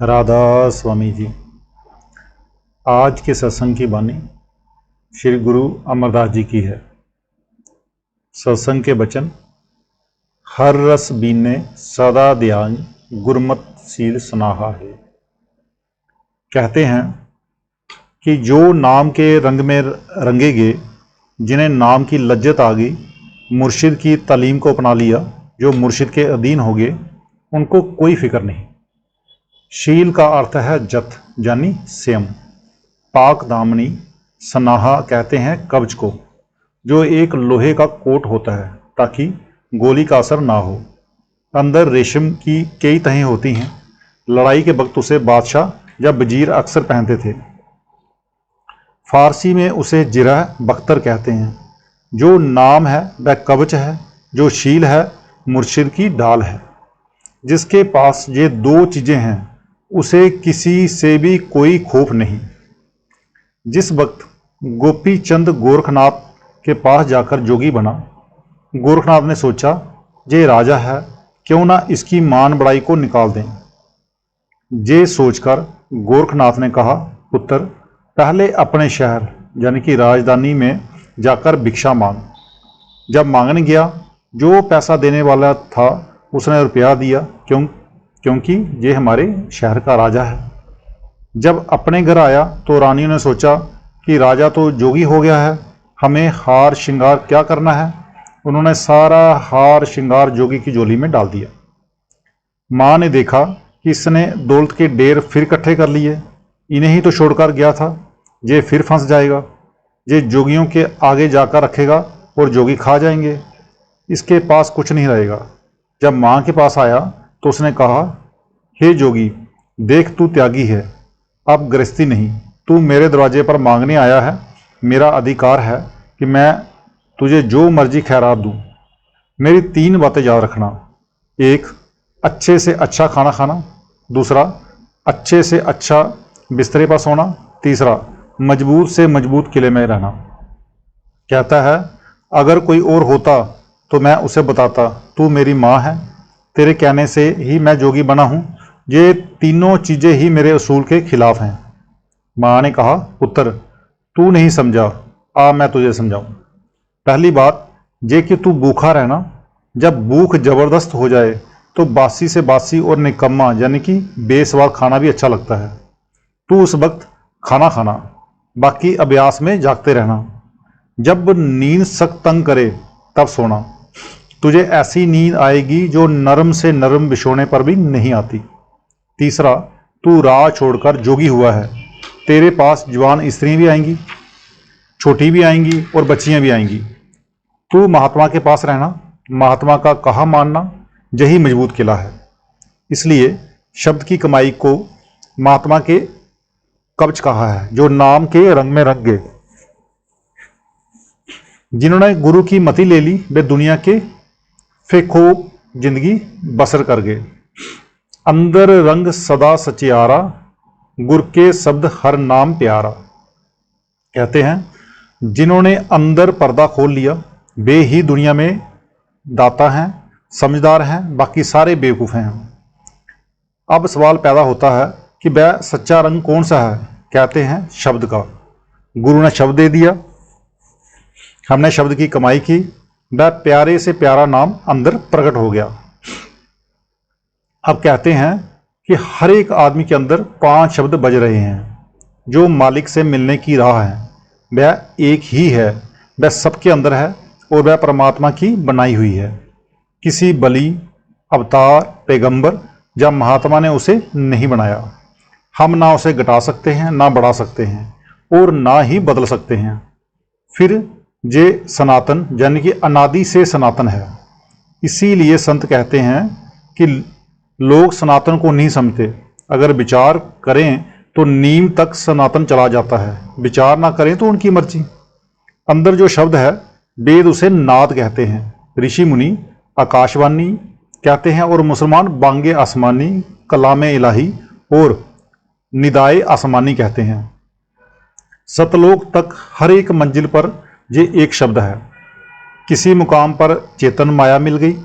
राधा स्वामी जी। आज के सत्संग की वाणी श्री गुरु अमरदास जी की है। सत्संग के वचन, हर रस बीने सदा ध्यान गुरमत सील सनाहा है। कहते हैं कि जो नाम के रंग में रंगेगे, जिन्हें नाम की लज्जत आ गई, मुर्शिद की तालीम को अपना लिया, जो मुर्शिद के अधीन हो गए, उनको कोई फिक्र नहीं। शील का अर्थ है जत यानी संयम। पाक दामनी सनाहा कहते हैं कवच को, जो एक लोहे का कोट होता है ताकि गोली का असर ना हो। अंदर रेशम की कई तहें होती हैं। लड़ाई के वक्त उसे बादशाह या वजीर अक्सर पहनते थे। फारसी में उसे जिरह बख्तर कहते हैं। जो नाम है वह कवच है, जो शील है मुर्शिद की ढाल है। जिसके पास ये दो चीज़ें हैं उसे किसी से भी कोई खौफ नहीं। जिस वक्त गोपी चंद गोरखनाथ के पास जाकर जोगी बना, गोरखनाथ ने सोचा ये राजा है, क्यों ना इसकी मान बड़ाई को निकाल दें। ये सोचकर गोरखनाथ ने कहा, पुत्र पहले अपने शहर यानी कि राजधानी में जाकर भिक्षा मांग। जब मांगने गया, जो पैसा देने वाला था उसने रुपया दिया, क्योंकि ये हमारे शहर का राजा है। जब अपने घर आया तो रानियों ने सोचा कि राजा तो जोगी हो गया है, हमें हार श्रृंगार क्या करना है। उन्होंने सारा हार श्रृंगार जोगी की झोली में डाल दिया। माँ ने देखा कि इसने दौलत के ढेर फिर इकट्ठे कर लिए, इन्हें ही तो छोड़कर गया था, ये फिर फंस जाएगा, ये जोगियों के आगे जाकर रखेगा और जोगी खा जाएंगे, इसके पास कुछ नहीं रहेगा। जब माँ के पास आया तो उसने कहा, हे जोगी देख तू त्यागी है, अब गृहस्थी नहीं, तू मेरे दरवाजे पर मांगने आया है। मेरा अधिकार है कि मैं तुझे जो मर्जी खैरात दूँ। मेरी 3 बातें याद रखना। एक, अच्छे से अच्छा खाना खाना। दूसरा, अच्छे से अच्छा बिस्तरे पर सोना। तीसरा, मजबूत से मजबूत किले में रहना। कहता है, अगर कोई और होता तो मैं उसे बताता, तू मेरी माँ है, तेरे कहने से ही मैं जोगी बना हूँ। ये तीनों चीज़ें ही मेरे असूल के खिलाफ हैं। माँ ने कहा, पुत्र तू नहीं समझा, आ मैं तुझे समझाऊँ। पहली बात ये कि तू भूखा रहना। जब भूख जबरदस्त हो जाए तो बासी से बासी और निकम्मा यानी कि बेस्वाद खाना भी अच्छा लगता है। तू उस वक्त खाना खाना, बाकी अभ्यास में जागते रहना। जब नींद सख्त तंग करे तब सोना। तुझे ऐसी नींद आएगी जो नरम से नरम बिछोने पर भी नहीं आती। तीसरा, तू राह छोड़कर जोगी हुआ है, तेरे पास जवान स्त्रियां भी आएंगी, छोटी भी आएंगी और बच्चियां भी आएंगी। तू महात्मा के पास रहना, महात्मा का कहा मानना, यही मजबूत किला है। इसलिए शब्द की कमाई को महात्मा के कवच कहा है, जो नाम के रंग में रंग गए। जिन्होंने गुरु की मति ले ली वे दुनिया के फेखो जिंदगी बसर कर गए। अंदर रंग सदा सचियारा, गुर के शब्द हर नाम प्यारा। कहते हैं, जिन्होंने अंदर पर्दा खोल लिया वे ही दुनिया में दाता हैं, समझदार हैं, बाकी सारे बेवकूफ़ हैं। अब सवाल पैदा होता है कि वह सच्चा रंग कौन सा है। कहते हैं, शब्द का। गुरु ने शब्द दे दिया, हमने शब्द की कमाई की, वह प्यारे से प्यारा नाम अंदर प्रकट हो गया। अब कहते हैं कि हर एक आदमी के अंदर 5 शब्द बज रहे हैं। जो मालिक से मिलने की राह है वह एक ही है, वह सबके अंदर है और वह परमात्मा की बनाई हुई है। किसी बलि, अवतार, पैगंबर या महात्मा ने उसे नहीं बनाया। हम ना उसे घटा सकते हैं, ना बढ़ा सकते हैं और ना ही बदल सकते हैं। फिर ये सनातन यानी कि अनादि से सनातन है। इसीलिए संत कहते हैं कि लोग सनातन को नहीं समझते। अगर विचार करें तो नीम तक सनातन चला जाता है, विचार ना करें तो उनकी मर्जी। अंदर जो शब्द है वेद उसे नाद कहते हैं, ऋषि मुनि आकाशवाणी कहते हैं और मुसलमान बांगे आसमानी, कलामे इलाही और निदाए आसमानी कहते हैं। सतलोक तक हर एक मंजिल पर ये एक शब्द है। किसी मुकाम पर चेतन माया मिल गई,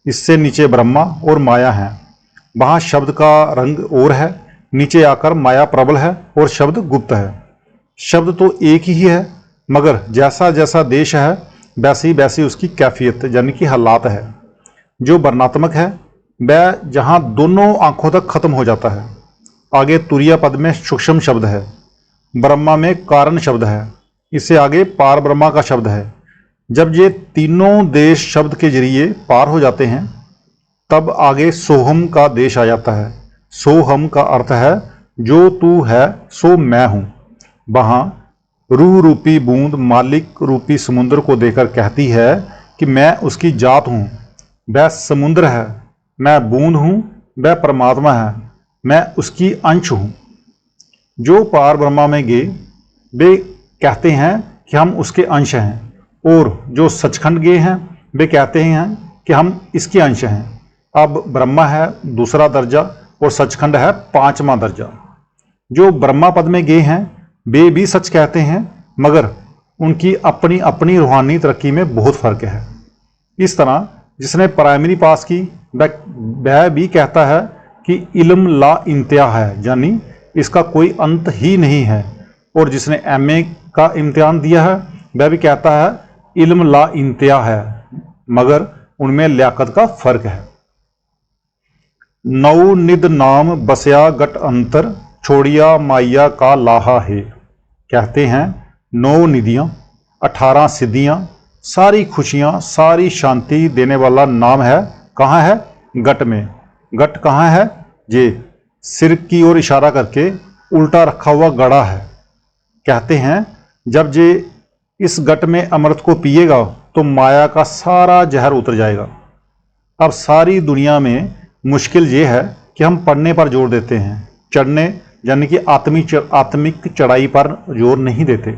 इससे नीचे ब्रह्मा और माया हैं। वहाँ शब्द का रंग और है, नीचे आकर माया प्रबल है और शब्द गुप्त है। शब्द तो एक ही है, मगर जैसा जैसा देश है वैसी वैसी उसकी कैफियत यानी कि हालात है। जो वर्णात्मक है वह जहाँ दोनों आंखों तक खत्म हो जाता है। आगे तुरीया पद में सूक्ष्म शब्द है, ब्रह्मा में कारण शब्द है, इससे आगे पार ब्रह्मा का शब्द है। जब ये तीनों देश शब्द के जरिए पार हो जाते हैं तब आगे सोहम का देश आ जाता है। सोहम का अर्थ है जो तू है सो मैं हूँ। वहाँ रूह रूपी बूंद मालिक रूपी समुद्र को देकर कहती है कि मैं उसकी जात हूँ। वह समुद्र है, मैं बूंद हूँ, वह परमात्मा है, मैं उसकी अंश हूँ। जो पार ब्रह्मा में गए वे कहते हैं कि हम उसके अंश हैं, और जो सचखंड गए हैं वे कहते हैं कि हम इसके अंश हैं। अब ब्रह्मा है दूसरा दर्जा और सचखंड है पांचवा दर्जा। जो ब्रह्मा पद में गए हैं वे भी सच कहते हैं, मगर उनकी अपनी अपनी रूहानी तरक्की में बहुत फर्क है। इस तरह जिसने प्राइमरी पास की वह भी कहता है कि इल्म ला इंतहा है, यानी इसका कोई अंत ही नहीं है। और जिसने एमए का इम्तिहान दिया है वह भी कहता है इल्म ला इंतहा है, मगर उनमें लियाकत का फर्क है। नौ निद नाम बसया गट अंतर, छोड़िया माइया का लाहा है। कहते हैं 9 निधियां 18 सिद्धियां सारी खुशियां सारी शांति देने वाला नाम है। कहाँ है? गट में। गट कहाँ है? ये सिर की ओर इशारा करके उल्टा रखा हुआ गड़ा है। कहते हैं जब ये इस गट में अमृत को पिएगा तो माया का सारा जहर उतर जाएगा। अब सारी दुनिया में मुश्किल ये है कि हम पढ़ने पर जोर देते हैं, चढ़ने यानी कि आत्मिक चढ़ाई पर जोर नहीं देते।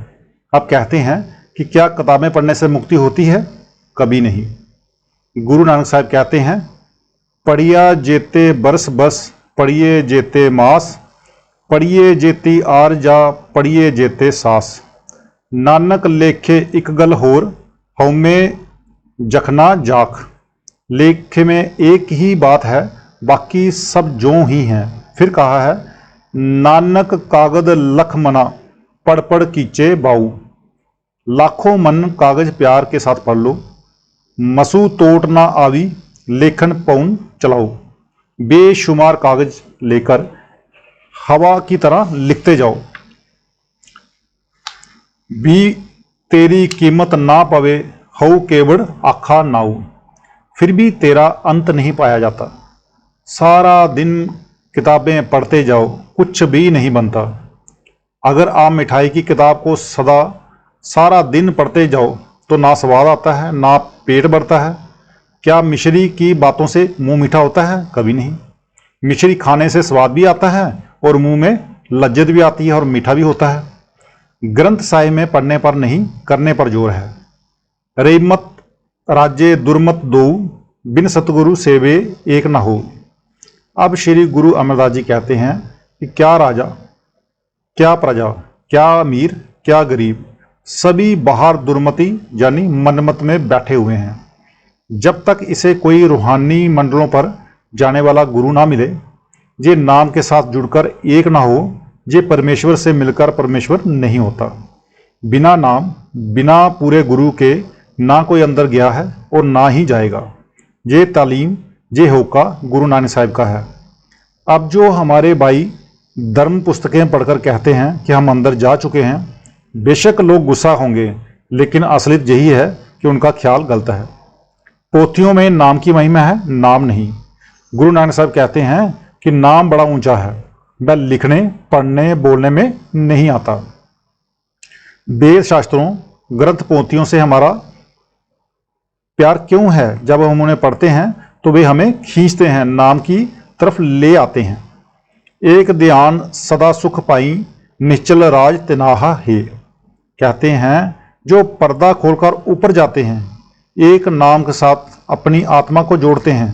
अब कहते हैं कि क्या किताबें पढ़ने से मुक्ति होती है? कभी नहीं। गुरु नानक साहब कहते हैं पढ़िया जेते बरस बस, पढ़िए जेते मास, पढ़िए जेती आर जा, पढ़िए जेते सास। नानक लेखे एक गल होर, हौमे जखना जाख। लेखे में एक ही बात है, बाकी सब जो ही हैं। फिर कहा है नानक कागद लख मना, पढ़ पढ़ कीचे बाऊ। लाखों मन कागज प्यार के साथ पढ़ लो, मसू तोट ना आवी, लेखन पौन चलाओ। बेशुमार कागज लेकर हवा की तरह लिखते जाओ, भी तेरी कीमत ना पवे, हऊ केवड़ आखा नाऊ। फिर भी तेरा अंत नहीं पाया जाता। सारा दिन किताबें पढ़ते जाओ, कुछ भी नहीं बनता। अगर आप मिठाई की किताब को सारा दिन पढ़ते जाओ तो ना स्वाद आता है ना पेट भरता है। क्या मिश्री की बातों से मुंह मीठा होता है? कभी नहीं। मिश्री खाने से स्वाद भी आता है और मुंह में लज्जत भी आती है और मीठा भी होता है। ग्रंथ साहिब में पढ़ने पर नहीं, करने पर जोर है। रेमत राज्य दुर्मत दो, बिन सतगुरु सेवे एक न हो। अब श्री गुरु अमरदास जी कहते हैं कि क्या राजा, क्या प्रजा, क्या अमीर, क्या गरीब, सभी बाहर दुर्मति यानी मनमत में बैठे हुए हैं। जब तक इसे कोई रूहानी मंडलों पर जाने वाला गुरु ना मिले, ये नाम के साथ जुड़कर एक ना हो, ये परमेश्वर से मिलकर परमेश्वर नहीं होता। बिना नाम बिना पूरे गुरु के ना कोई अंदर गया है और ना ही जाएगा। ये तालीम ये होका गुरु नानक साहिब का है। अब जो हमारे भाई धर्म पुस्तकें पढ़कर कहते हैं कि हम अंदर जा चुके हैं, बेशक लोग गुस्सा होंगे, लेकिन असलियत यही है कि उनका ख्याल गलत है। पोथियों में नाम की महिमा है, नाम नहीं। गुरु नानक साहब कहते हैं कि नाम बड़ा ऊंचा है, वह लिखने पढ़ने बोलने में नहीं आता। वेद शास्त्रों ग्रंथ पोथियों से हमारा प्यार क्यों है? जब हम उन्हें पढ़ते हैं तो वे हमें खींचते हैं, नाम की तरफ ले आते हैं। एक ध्यान सदा सुख पाई, निश्चल राज तिनाहा है। कहते हैं जो पर्दा खोलकर ऊपर जाते हैं, एक नाम के साथ अपनी आत्मा को जोड़ते हैं।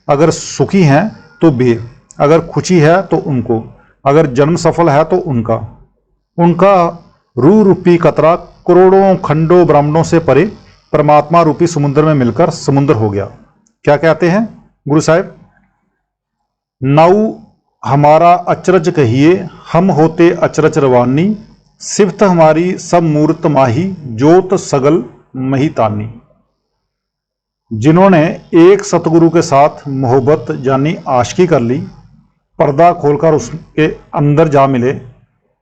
अगर सुखी हैं तो वे, अगर खुशी है तो उनको, अगर जन्म सफल है तो उनका रूह रूपी कतरा करोड़ों खंडों ब्रह्मांडों से परे परमात्मा रूपी समुद्र में मिलकर समुद्र हो गया। क्या कहते हैं गुरु साहिब? नाउ हमारा अचरज कहिए, हम होते अचरज रवानी, सिफ्त हमारी सब मूर्त माही, जोत सगल महितानी। जिन्होंने एक सतगुरु के साथ मोहब्बत यानी आशिकी कर ली, पर्दा खोलकर उसके अंदर जा मिले,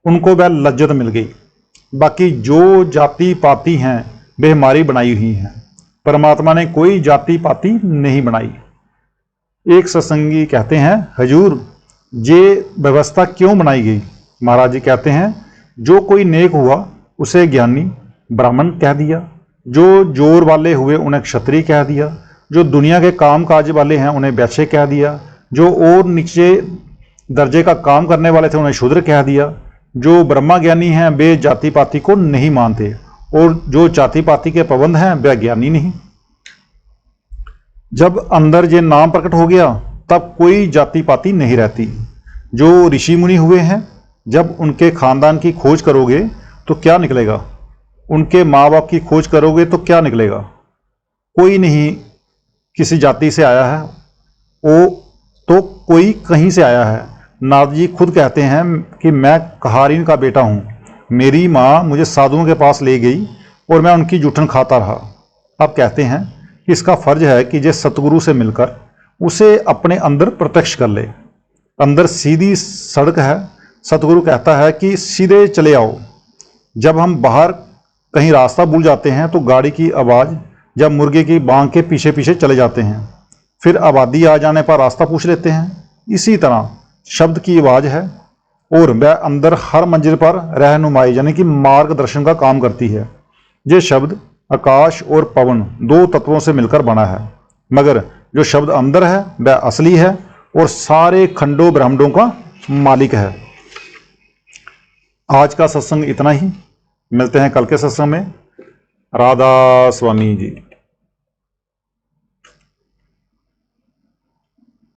उनको वह लज्जत मिल गई। बाकी जो जाति पाति हैं वे हमारी बनाई हुई हैं, परमात्मा ने कोई जाति पाति नहीं बनाई। एक सत्संगी कहते हैं, हजूर ये व्यवस्था क्यों बनाई गई? महाराज जी कहते हैं, जो कोई नेक हुआ उसे ज्ञानी ब्राह्मण कह दिया, जो जोर वाले हुए उन्हें क्षत्रिय कह दिया, जो दुनिया के काम काज वाले हैं उन्हें वैश्य कह दिया, जो और नीचे दर्जे का काम करने वाले थे उन्हें शूद्र कह दिया, जो ब्रह्मा ज्ञानी हैं वे जाति पाति को नहीं मानते, और जो जाति पाति के पाबंद हैं वे ज्ञानी नहीं। जब अंदर ये नाम प्रकट हो गया तब कोई जाति पाति नहीं रहती। जो ऋषि मुनि हुए हैं, जब उनके खानदान की खोज करोगे तो क्या निकलेगा? उनके माँ बाप की खोज करोगे तो क्या निकलेगा? कोई नहीं किसी जाति से आया है, वो तो कोई कहीं से आया है। नारद जी खुद कहते हैं कि मैं कहारिन का बेटा हूँ, मेरी माँ मुझे साधुओं के पास ले गई और मैं उनकी जूठन खाता रहा। अब कहते हैं कि इसका फर्ज है कि जे सतगुरु से मिलकर उसे अपने अंदर प्रत्यक्ष कर ले। अंदर सीधी सड़क है, सतगुरु कहता है कि सीधे चले आओ। जब हम बाहर कहीं रास्ता भूल जाते हैं तो गाड़ी की आवाज़ जब मुर्गे की बांग के पीछे पीछे चले जाते हैं, फिर आबादी आ जाने पर रास्ता पूछ लेते हैं। इसी तरह शब्द की आवाज़ है और वह अंदर हर मंजिल पर रहनुमाई यानी कि मार्गदर्शन का काम करती है। ये शब्द आकाश और पवन दो तत्वों से मिलकर बना है, मगर जो शब्द अंदर है वह असली है और सारे खंडों ब्रह्मांडों का मालिक है। आज का सत्संग इतना ही, मिलते हैं कल के सत्संग में। राधा स्वामी जी।